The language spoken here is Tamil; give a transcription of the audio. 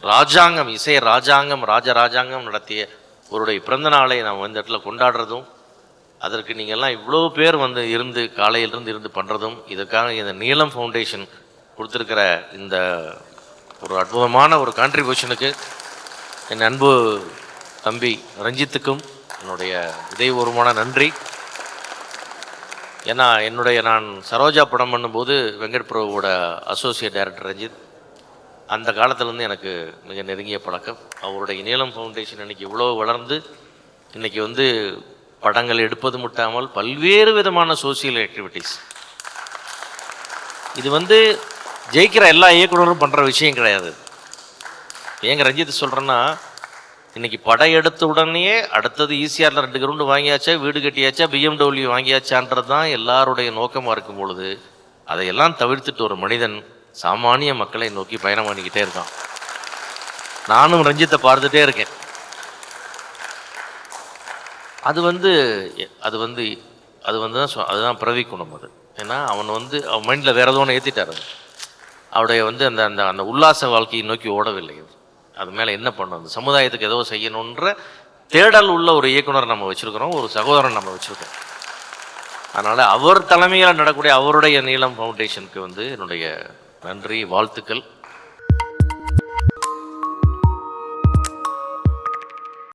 ராஜாங்கம், இசை ராஜாங்கம், ராஜராஜாங்கம் நடத்திய அவருடைய பிறந்த நாளை நாம் இந்த இடத்துல கொண்டாடுறதும், அதற்கு நீங்கள்லாம் இவ்வளோ பேர் வந்து இருந்து காலையிலிருந்து இருந்து பண்ணுறதும், இதுக்காக இந்த நீலம் ஃபவுண்டேஷன் கொடுத்துருக்கிற இந்த ஒரு அற்புதமான ஒரு கான்ட்ரிபியூஷனுக்கு என் அன்பு தம்பி ரஞ்சித்துக்கும் என்னுடைய இதயபூர்வமான நன்றி. ஏன்னா நான் சரோஜா படம் பண்ணும்போது வெங்கட் பிரபுவோட அசோசியேட் டைரக்டர் ரஞ்சித், அந்த காலத்துலேருந்து எனக்கு மிக நெருங்கிய பழக்கம். அவருடைய நீலம் ஃபவுண்டேஷன் இன்றைக்கி இவ்வளோ வளர்ந்து இன்றைக்கி வந்து படங்கள் எடுப்பது முட்டாமல் பல்வேறு விதமான சோசியல் ஆக்டிவிட்டீஸ், இது வந்து ஜெயிக்கிற எல்லா இயக்குனரும் பண்ணுற விஷயம் கிடையாது. ஏங்க ரஞ்சித் சொல்கிறேன்னா, இன்றைக்கி படம் எடுத்த உடனே அடுத்தது ஈசிஆரில் 2 கிரவுண்டு வாங்கியாச்சா, வீடு கட்டியாச்சா, BMW வாங்கியாச்சான்றது தான் எல்லாருடைய நோக்கமாக இருக்கும் பொழுது, அதையெல்லாம் தவிர்த்துட்டு ஒரு மனிதன் சாமானிய மக்களை நோக்கி பயணம் பண்ணிக்கிட்டே இருக்கான். நானும் ரஞ்சித்தை பார்த்துட்டே இருக்கேன். அதுதான் பிரவி குணம். அது ஏன்னா அவன் மைண்டில் வேறு எதோ ஒன்று ஏற்றிட்டார். அவருடைய அந்த உல்லாச வாழ்க்கையை நோக்கி ஓடவில்லை. அது மேலே என்ன பண்ணணும், அந்த சமுதாயத்துக்கு ஏதோ செய்யணுன்ற தேடல் உள்ள ஒரு இயக்குனர் நம்ம வச்சுருக்கிறோம், ஒரு சகோதரன் நம்ம வச்சுருக்கோம். அதனால் அவர் தலைமையில் நடக்கக்கூடிய அவருடைய நீலம் ஃபவுண்டேஷனுக்கு என்னுடைய நன்றி, வாழ்த்துக்கள்.